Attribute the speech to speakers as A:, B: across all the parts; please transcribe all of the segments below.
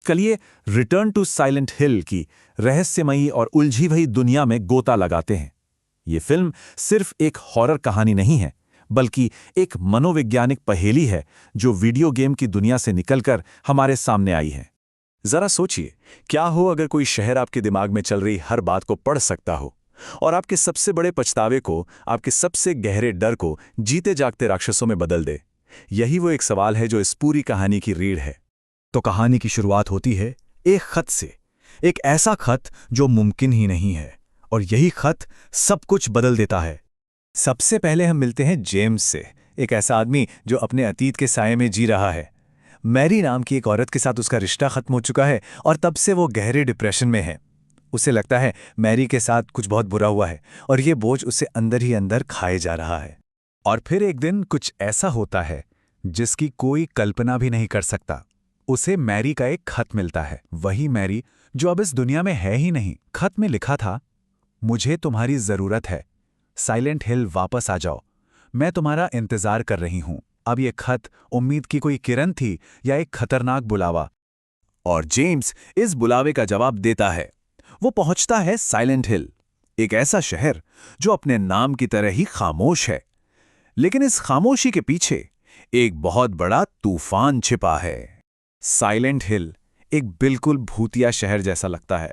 A: चलिए return to silent हिल की रहस्यमयी और उलझी हुई दुनिया में गोता लगाते हैं। ये फिल्म सिर्फ एक हॉरर कहानी नहीं है, बल्कि एक मनोवैज्ञानिक पहेली है जो वीडियो गेम की दुनिया से निकलकर हमारे सामने आई है।
B: जरा सोचिए, क्या हो अगर कोई शहर आपके दिमाग में चल रही हर बात को पढ़ सकता हो और आपके सबसे बड़े पछतावे को, आपके सबसे गहरे डर को जीते जागते राक्षसों में बदल दे। यही वो एक सवाल है जो इस पूरी कहानी की रीढ़ है।
C: तो कहानी की शुरुआत होती है एक खत से, एक ऐसा खत जो मुमकिन ही नहीं है, और यही खत सब कुछ बदल देता है।
B: सबसे पहले हम मिलते हैं जेम्स से, एक ऐसा आदमी जो अपने अतीत के साये में जी रहा है। मैरी नाम की एक औरत के साथ उसका रिश्ता खत्म हो चुका है और तब से वो गहरे डिप्रेशन में है। उसे लगता है मैरी के साथ कुछ बहुत बुरा हुआ है और ये बोझ उसे अंदर ही अंदर खाए जा रहा है। और फिर एक दिन कुछ ऐसा होता है जिसकी कोई कल्पना भी नहीं कर सकता। उसे मैरी का एक खत मिलता है, वही मैरी जो अब इस दुनिया में है ही नहीं। खत में लिखा था, मुझे तुम्हारी जरूरत है, साइलेंट हिल वापस आ जाओ, मैं तुम्हारा इंतजार कर रही हूं। अब ये खत उम्मीद की कोई किरण थी या एक खतरनाक बुलावा? और जेम्स इस बुलावे का जवाब देता है। वो पहुंचता है साइलेंट हिल, एक ऐसा शहर जो अपने नाम की तरह ही खामोश है, लेकिन इस खामोशी के पीछे एक बहुत बड़ा तूफान छिपा है। साइलेंट हिल एक बिल्कुल भूतिया शहर जैसा लगता है।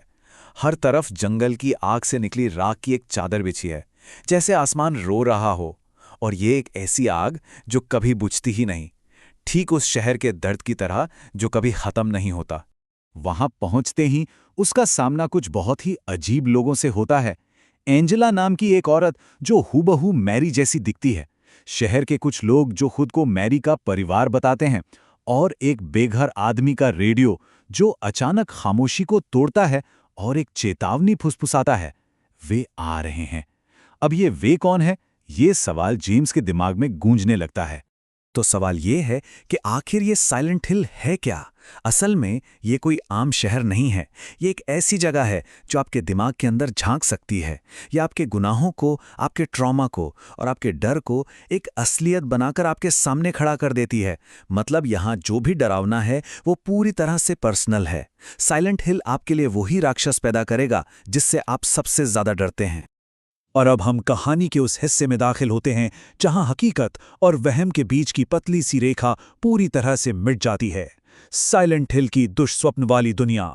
B: हर तरफ जंगल की आग से निकली राख की एक चादर बिछी है, जैसे आसमान रो रहा हो। और ये एक ऐसी आग जो कभी बुझती ही नहीं, ठीक उस शहर के दर्द की तरह जो कभी खत्म नहीं होता। वहां पहुंचते ही उसका सामना कुछ बहुत ही अजीब लोगों से होता है। एंजेला नाम की एक औरत जो हूबहू मैरी जैसी दिखती है, शहर के कुछ लोग जो खुद को मैरी का परिवार बताते हैं, और एक बेघर आदमी का रेडियो जो अचानक खामोशी को तोड़ता है और एक चेतावनी फुसफुसाता है, वे आ रहे हैं। अब ये वे कौन है, ये सवाल जेम्स के दिमाग में गूंजने लगता है। तो सवाल ये है कि आखिर ये साइलेंट हिल है क्या? असल में ये कोई आम शहर नहीं है। ये एक ऐसी जगह है जो आपके दिमाग के अंदर झांक सकती है, या आपके गुनाहों को, आपके ट्रॉमा को और आपके डर को एक असलियत बनाकर आपके सामने खड़ा कर देती है। मतलब यहाँ जो भी डरावना है वो पूरी तरह से पर्सनल है। साइलेंट हिल आपके लिए वही राक्षस पैदा करेगा जिससे आप सबसे ज्यादा डरते हैं।
C: और अब हम कहानी के उस हिस्से में दाखिल होते हैं जहां हकीकत और वहम के बीच की पतली सी रेखा पूरी तरह से मिट जाती है। साइलेंट हिल की दुष्स्वप्न वाली दुनिया।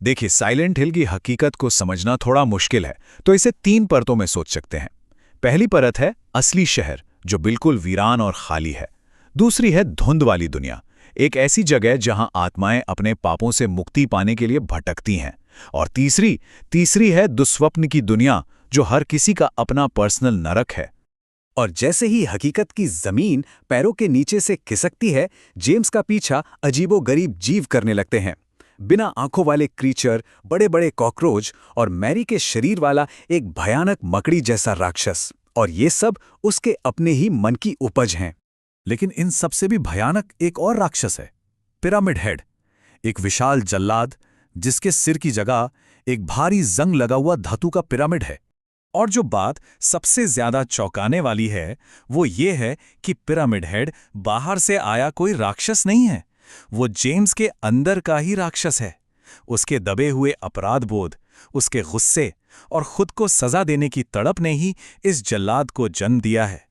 B: देखिए, साइलेंट हिल की हकीकत को समझना थोड़ा मुश्किल है, तो इसे 3 परतों में सोच सकते हैं। पहली परत है असली शहर, जो बिल्कुल वीरान और खाली है। दूसरी है धुंध वाली दुनिया, एक ऐसी जगह जहां आत्माएं अपने पापों से मुक्ति पाने के लिए भटकती हैं। और तीसरी है दुस्वप्न की दुनिया, जो हर किसी का अपना पर्सनल नरक है।
C: और जैसे ही हकीकत की जमीन पैरों के नीचे से खिसकती है, जेम्स का पीछा अजीबोगरीब जीव करने लगते हैं। बिना आंखों वाले क्रीचर, बड़े बड़े कॉकरोच और मैरी के शरीर वाला एक भयानक मकड़ी जैसा राक्षस। और ये सब उसके अपने ही मन की उपज हैं।
A: लेकिन इन सबसे भी भयानक एक और राक्षस है, पिरामिड हेड, एक विशाल जल्लाद जिसके सिर की जगह एक भारी जंग लगा हुआ धातु का पिरामिड है। और जो बात सबसे ज्यादा चौंकाने वाली है वो ये है कि पिरामिड हेड बाहर से आया कोई राक्षस नहीं है, वो जेम्स के अंदर का ही राक्षस है। उसके दबे हुए अपराध बोध, उसके गुस्से और खुद को सजा देने की तड़प ने ही इस जल्लाद को जन्म दिया है।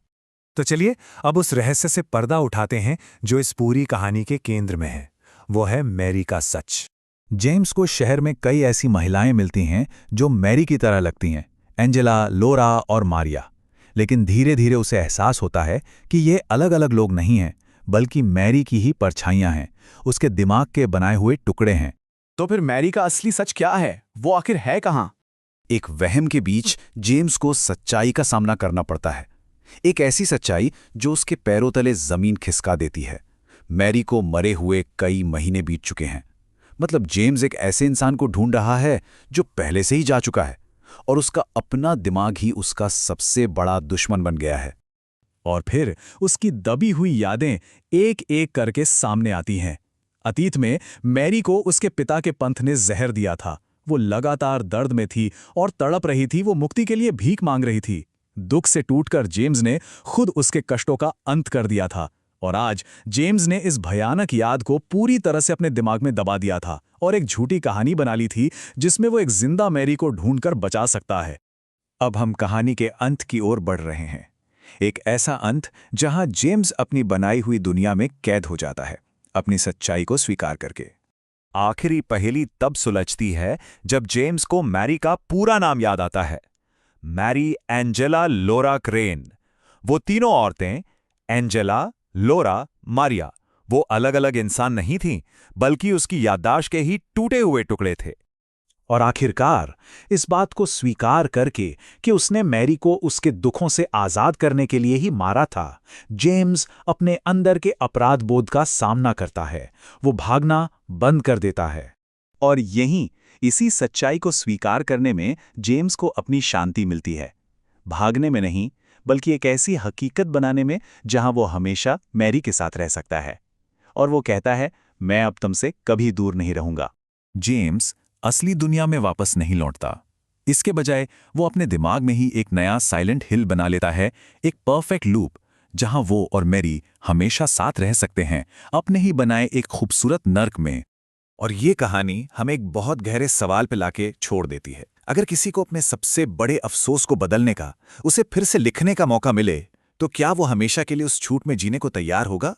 C: तो चलिए अब उस रहस्य से पर्दा उठाते हैं जो इस पूरी कहानी के केंद्र में है। वो है मैरी का सच।
A: जेम्स को शहर में कई ऐसी महिलाएं मिलती हैं जो मैरी की तरह लगती हैं, एंजेला, लोरा और मारिया। लेकिन धीरे धीरे उसे एहसास होता है कि ये अलग अलग लोग नहीं हैं, बल्कि मैरी की ही परछाइयां हैं, उसके दिमाग के बनाए हुए टुकड़े हैं।
B: तो फिर मैरी का असली सच क्या है? वो आखिर है कहां?
C: एक वहम के बीच जेम्स को सच्चाई का सामना करना पड़ता है। एक ऐसी सच्चाई जो उसके पैरों तले जमीन खिसका देती है। मैरी को मरे हुए कई महीने बीत चुके हैं। मतलब जेम्स एक ऐसे इंसान को ढूंढ रहा है जो पहले से ही जा चुका है, और उसका अपना दिमाग ही उसका सबसे बड़ा दुश्मन बन गया है।
B: और फिर उसकी दबी हुई यादें एक एक करके सामने आती हैं। अतीत में मैरी को उसके पिता के पंथ ने जहर दिया था। वो लगातार दर्द में थी और तड़प रही थी, वो मुक्ति के लिए भीख मांग रही थी। दुख से टूटकर जेम्स ने खुद उसके कष्टों का अंत कर दिया था,
A: और आज जेम्स ने इस भयानक याद को पूरी तरह से अपने दिमाग में दबा दिया था और एक झूठी कहानी बना ली थी जिसमें वो एक जिंदा मैरी को ढूंढकर बचा सकता है।
B: अब हम कहानी के अंत की ओर बढ़ रहे हैं, एक ऐसा अंत जहां जेम्स अपनी बनाई हुई दुनिया में कैद हो जाता है, अपनी सच्चाई को स्वीकार करके।
C: आखिरी पहेली तब सुलझती है जब जेम्स को मैरी का पूरा नाम याद आता है, मैरी एंजेला लोरा क्रेन। वो तीनों औरतें, एंजेला, लोरा, मारिया, वो अलग अलग इंसान नहीं थीं, बल्कि उसकी याददाश्त के ही टूटे हुए टुकड़े थे।
A: और आखिरकार इस बात को स्वीकार करके कि उसने मैरी को उसके दुखों से आजाद करने के लिए ही मारा था, जेम्स अपने अंदर के अपराध बोध का सामना करता है। वो भागना बंद कर देता है।
B: और यहीं इसी सच्चाई को स्वीकार करने में जेम्स को अपनी शांति मिलती है, भागने में नहीं, बल्कि एक ऐसी हकीकत बनाने में जहां वो हमेशा मैरी के साथ रह सकता है। और वो कहता है, मैं अब तुमसे कभी दूर नहीं रहूंगा।
A: जेम्स असली दुनिया में वापस नहीं लौटता। इसके बजाय वो अपने दिमाग में ही एक नया साइलेंट हिल बना लेता है, एक परफेक्ट लूप जहां वो और मैरी हमेशा साथ रह सकते हैं, अपने ही बनाए एक खूबसूरत नर्क में।
C: और ये कहानी हमें एक बहुत गहरे सवाल पे लाके छोड़ देती है। अगर किसी को अपने सबसे बड़े अफसोस को बदलने का, उसे फिर से लिखने का मौका मिले, तो क्या वो हमेशा के लिए उस झूठ में जीने को तैयार होगा?